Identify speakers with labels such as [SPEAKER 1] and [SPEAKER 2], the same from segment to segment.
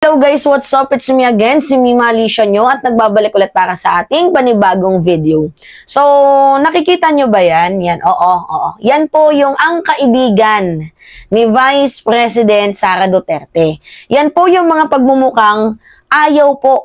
[SPEAKER 1] Hello guys, what's up? It's me again, si Mima Alicia nyo at nagbabalik ulit para sa ating panibagong video. So, nakikita nyo ba yan? Yan, oo. Yan po yung ang kaibigan ni Vice President Sara Duterte. Yan po yung mga pagmumukhang ayaw po,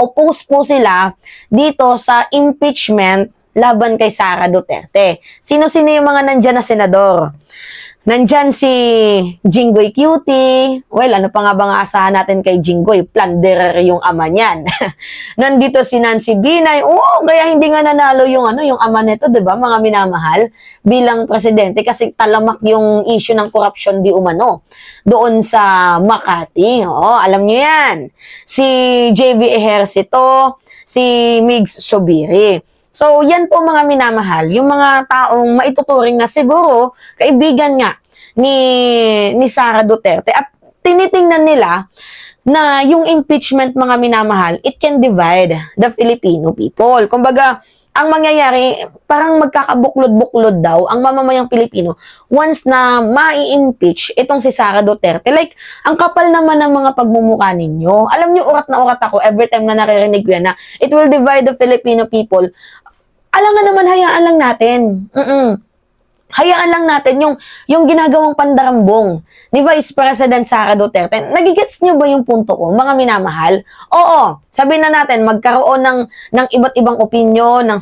[SPEAKER 1] oppose po sila dito sa impeachment laban kay Sara Duterte. Sino-sino yung mga nandyan na senador? Nandyan si Jinggoy Cutie. Well, ano pa nga bang aasahan natin kay Jinggoy? Plunderer yung ama niyan. Nandito si Nancy Binay. Oo, kaya hindi nga nanalo yung yung ama nito, 'di ba? Mga minamahal bilang presidente kasi talamak yung issue ng corruption di umano doon sa Makati. Oo, alam niyo 'yan. Si JV Ejercito, si Migs Zubiri. So, yan po mga minamahal, yung mga taong maituturing na siguro kaibigan nga ni Sara Duterte at tinitingnan nila na yung impeachment mga minamahal, it can divide the Filipino people. Kumbaga, ang mangyayari, parang magkakabuklod-buklod daw ang mamamayang Pilipino once na mai-impeach itong si Sara Duterte. Like, ang kapal naman ng mga pagmumukha ninyo. Alam nyo, urat na urat ako every time na naririnig ko yan na it will divide the Filipino people. Alam nga naman, hayaan lang natin. Hayaan lang natin yung ginagawang pandarambong ni Vice President Sara Duterte. Nagigets nyo ba yung punto ko, mga minamahal? Oo, sabihin na natin, magkaroon ng iba't ibang opinyon, ng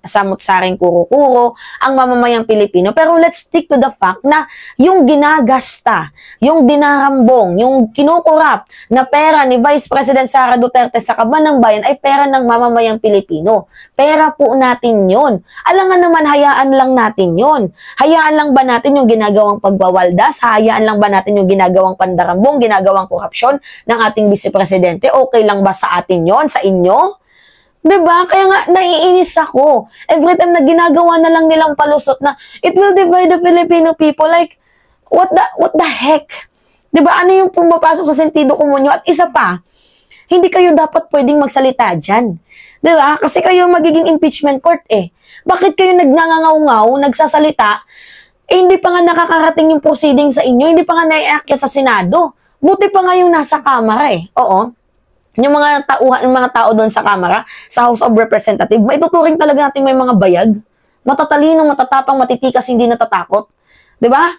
[SPEAKER 1] samot-saring kuro-kuro, ang mamamayang Pilipino. Pero let's stick to the fact na yung ginagasta, yung dinarambong, yung kinukurap na pera ni Vice President Sara Duterte sa kaban ng bayan ay pera ng mamamayang Pilipino. Pera po natin yun. Alangan naman, hayaan lang natin yun. Hayaan lang ba natin yung ginagawang pagwawaldas? Hayaan lang ba natin yung ginagawang pandarambong, ginagawang korupsyon ng ating vice-presidente? Okay lang ba sa atin yon, sa inyo? 'Di ba? Kaya nga naiinis ako. Every time na ginagawa na lang nilang palusot na it will divide the Filipino people, like what the heck? 'Di ba? Ano yung pumapasok sa sentido komunyo? At isa pa, hindi kayo dapat pwedeng magsalita diyan. 'Di ba? Kasi kayo magiging impeachment court eh. Bakit kayo nagngangaw-ngaw, nagsasalita, hindi pa nga nakakarating yung proceeding sa inyo, hindi pa nga naiakyat sa Senado. Buti pa nga yung nasa Kamara eh. Oo. Yung mga tao doon sa Kamara, sa House of Representatives, maituturing talaga natin may mga bayag. Matatalino, matatapang, matitikas, hindi natatakot. 'Di ba?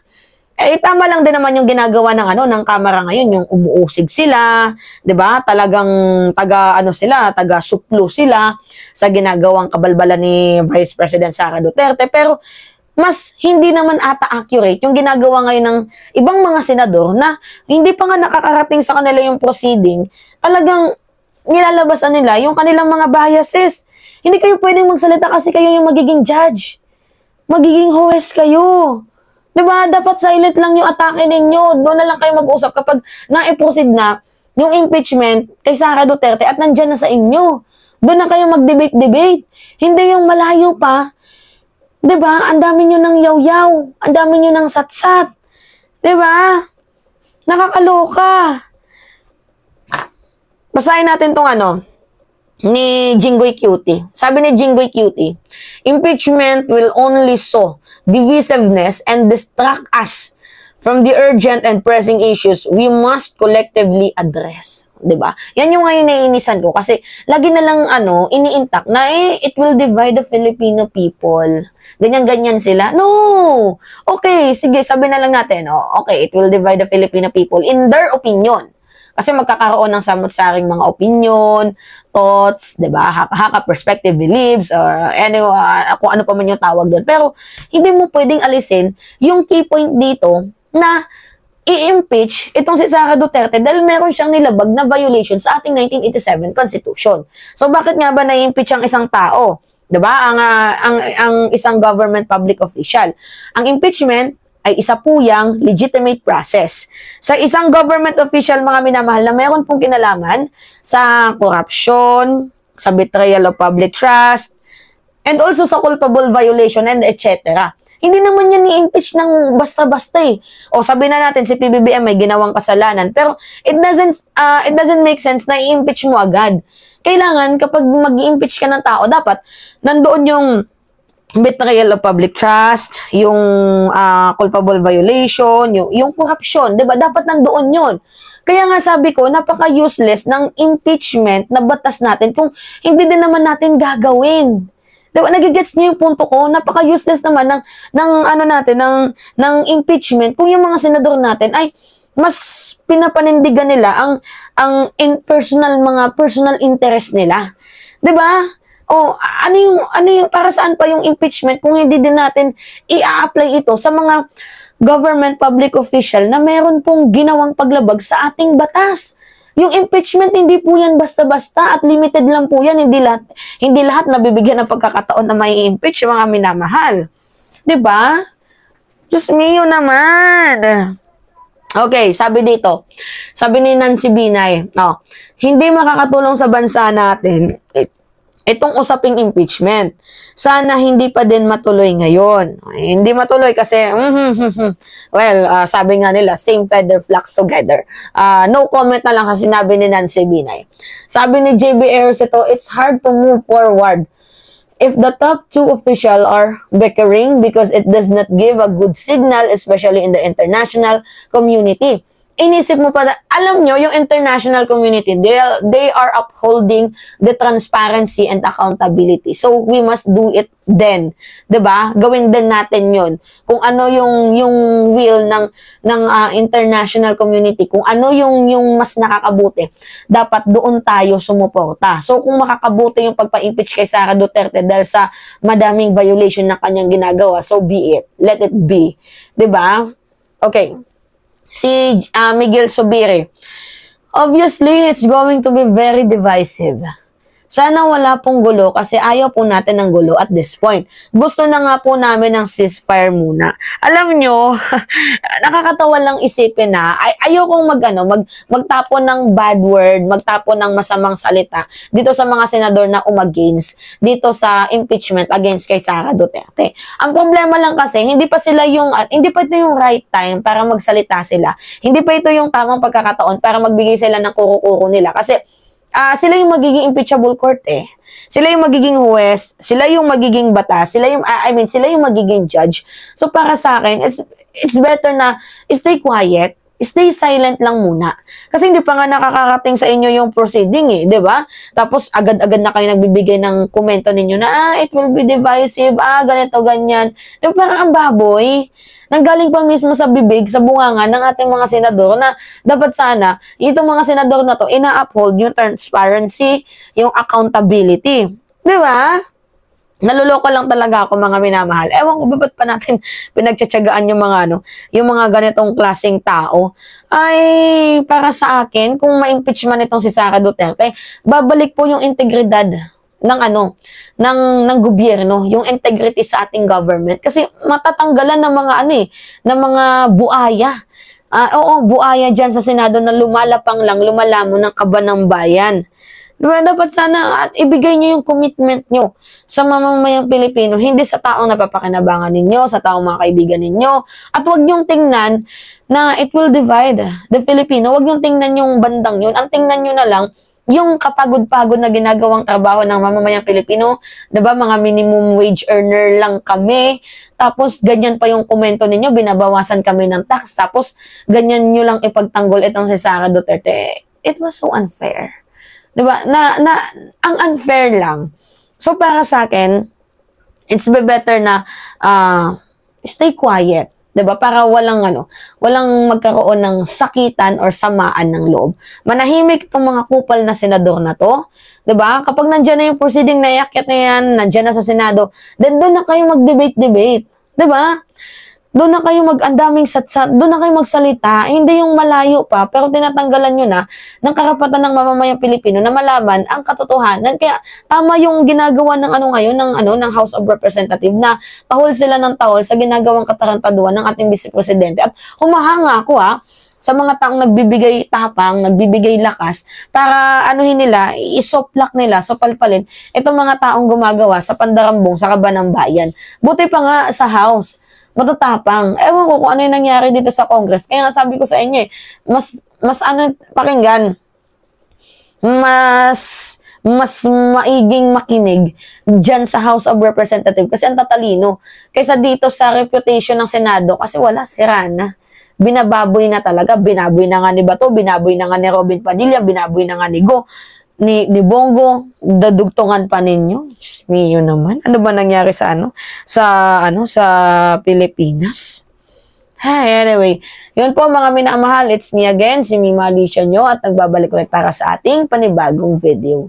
[SPEAKER 1] Eh, tama lang din naman yung ginagawa ng Kamara ngayon, yung umuusig sila, 'di ba? Talagang taga-suplo sila sa ginagawang kabalbalan ni Vice President Sara Duterte. Pero mas hindi naman ata accurate yung ginagawa ngayon ng ibang mga senador na hindi pa nga nakakarating sa kanila yung proceeding, talagang nilalabasan nila yung kanilang mga biases. Hindi kayo pwedeng magsalita kasi kayo yung magiging judge. Magiging huwes kayo. Diba? Dapat silent lang yung atake ninyo. Doon na lang kayo mag-usap kapag na-proceed na yung impeachment kay Sara Duterte at nandyan na sa inyo. Doon na kayo mag-debate-debate. Hindi yung malayo pa. Diba? Ang dami nyo ng yaw-yaw. Ang dami nyo ng sat-sat. Diba? Nakakaloka. Basahin natin tong ni Jinggoy Cutie. Sabi ni Jinggoy Cutie, impeachment will only sow divisiveness and distract us from the urgent and pressing issues we must collectively address. 'Di ba? Yan yung ngayon naiinisan ko kasi lagi na lang ini-intact na it will divide the Filipino people. Ganyan-ganyan sila. No! Okay, sige, sabi na lang natin, okay, it will divide the Filipino people in their opinion. Kasi magkakaroon ng samot-saring mga opinion, thoughts, 'di ba? Haka perspective, beliefs, or kung ano pa man yung tawag doon. Pero hindi mo pwedeng alisin yung key point dito na i-impeach itong si Sara Duterte dahil meron siyang nilabag na violation sa ating 1987 Constitution. So bakit nga ba na-impeach ang isang tao? 'Di ba? Ang isang government public official. Ang impeachment ay isa po yang legitimate process. Sa isang government official, mga minamahal, na meron pong kinalaman sa corruption, sa betrayal of public trust, and also sa culpable violation and etc. Hindi naman yan ni-impeach ng basta-basta eh. O sabi na natin, si PBBM may ginawang kasalanan, pero it doesn't make sense na i-impeach mo agad. Kailangan, kapag mag-i-impeach ka ng tao, dapat nandoon yung betrayal of public trust, yung culpable violation, yung corruption, 'di ba? Dapat nandoon 'yon. Kaya nga sabi ko, napaka-useless ng impeachment na batas natin kung hindi din naman natin gagawin. Diba? Nagigets niyo yung punto ko? Napaka-useless naman ng ano natin, ng impeachment kung yung mga senador natin ay mas pinapanindigan nila ang mga personal interest nila. 'Di ba? O ano yung para saan pa yung impeachment kung hindi din natin i-apply ito sa mga government public official na meron pong ginawang paglabag sa ating batas. Yung impeachment, hindi po yan basta-basta at limited lang po yan. Hindi lahat nabibigyan ng pagkakataon na may impeach mga minamahal. 'Di ba? Diyos mio naman. Okay, sabi dito. Sabi ni Nancy Binay, hindi makakatulong sa bansa natin itong usaping impeachment. Sana hindi pa din matuloy ngayon. Hindi matuloy kasi, sabi nga nila, same feather flocks together. No comment na lang kasi sinabi ni Nancy Binay. Sabi ni JB Ejercito, it's hard to move forward if the top two officials are bickering because it does not give a good signal, especially in the international community. Inisip mo pa, alam nyo, yung international community, they are upholding the transparency and accountability. So, we must do it then. 'Di ba? Gawin din natin yun. Kung ano yung will ng international community, kung ano yung mas nakakabuti, dapat doon tayo sumuporta. So, kung makakabuti yung pagpa-impeach kay Sara Duterte dahil sa madaming violation na kanyang ginagawa, so be it. Let it be. 'Di ba? Okay. Si Miguel Subiri. Obviously, it's going to be very divisive. Sana wala pong gulo kasi ayaw po natin ng gulo at this point. Gusto na nga po namin ng ceasefire muna. Alam nyo, nakakatawa lang isipin na ayaw kong magtapon ng bad word, magtapon ng masamang salita dito sa mga senador na umagainst dito sa impeachment against kay Sara Duterte. Ang problema lang kasi, hindi pa ito yung right time para magsalita sila. Hindi pa ito yung tamang pagkakataon para magbigay sila ng kuro-kuro nila. Kasi sila yung magiging impeachable court eh. Sila yung magiging huwes, sila yung magiging batas, sila yung magiging judge. So para sa akin, it's better na stay quiet, stay silent lang muna. Kasi hindi pa nga nakakarating sa inyo yung proceeding eh, 'di ba? Tapos agad-agad na kayo nagbibigay ng komento ninyo na it will be divisive, ganito ganyan. Diba, parang ang baboy. Nanggaling pa mismo sa bibig, sa bunganga ng ating mga senador na dapat sana, itong mga senador na to, ina-uphold yung transparency, yung accountability. Di ba? Naluloko lang talaga ako mga minamahal. Ewan ko ba ba't pa natin pinagtsatsagaan yung mga ganitong klaseng tao. Ay, para sa akin, kung ma-impeach man itong si Sara Duterte, babalik po yung integridad ng gobyerno, yung integrity sa ating government kasi matatanggalan ng mga buaya. Buaya diyan sa Senado na lumalapang lang, lumalamon ng kaba ng bayan. Diba, dapat sana at ibigay niyo yung commitment niyo sa mamamayang Pilipino, hindi sa taong napapakinabangan ninyo, sa taong mga kaibigan ninyo. At huwag niyong tingnan na it will divide the Filipino. Huwag niyong tingnan yung bandang yun. Ang tingnan niyo na lang yung kapagod-pagod na ginagawang trabaho ng mamamayang Pilipino, 'di ba? Mga minimum wage earner lang kami. Tapos ganyan pa yung komento ninyo, binabawasan kami ng tax. Tapos ganyan niyo lang ipagtanggol itong si Sara Duterte. It was so unfair. 'Di ba? Ang unfair lang. So para sa akin, it's better na stay quiet. 'Di ba? Para walang magkaroon ng sakitan or samaan ng loob. Manahimik itong mga kupal na senador na 'to. 'Di ba? Kapag nandiyan na yung proceeding na iakyat na yan, nandiyan na sa Senado, then doon na kayo mag-debate. 'Di ba? Doon na kayo doon na kayo magsalita, hindi yung malayo pa, pero tinatanggalan nyo na ng karapatan ng mamamayang Pilipino na malaman ang katotohanan. Kaya tama yung ginagawa ng House of Representatives na tahol sila ng tahol sa ginagawang katarantaduhan ng ating Vice Presidente. At humahanga ako sa mga taong nagbibigay tapang, nagbibigay lakas para isoplak nila, sopalpalin itong mga taong gumagawa sa pandarambong sa kaba ng bayan. Buti pa nga sa House, matatapang. Ewan ko kung ano yung nangyari dito sa Congress. Kaya nga sabi ko sa inyo pakinggan. Mas maiging makinig dyan sa House of Representatives kasi ang tatalino. Kaysa dito sa reputation ng Senado kasi sira na. binababoy na talaga. Binaboy na nga ni Bato, binaboy na nga ni Robin Padilla, binaboy na nga ni Go, ni Bongo, dadugtungan pa ninyo. Diyos mio naman. Ano ba nangyari sa sa Pilipinas? Hey, anyway, yun po mga minamahal, it's me again, si Mima Alicia nyo, at nagbabalik ulit para sa ating panibagong video.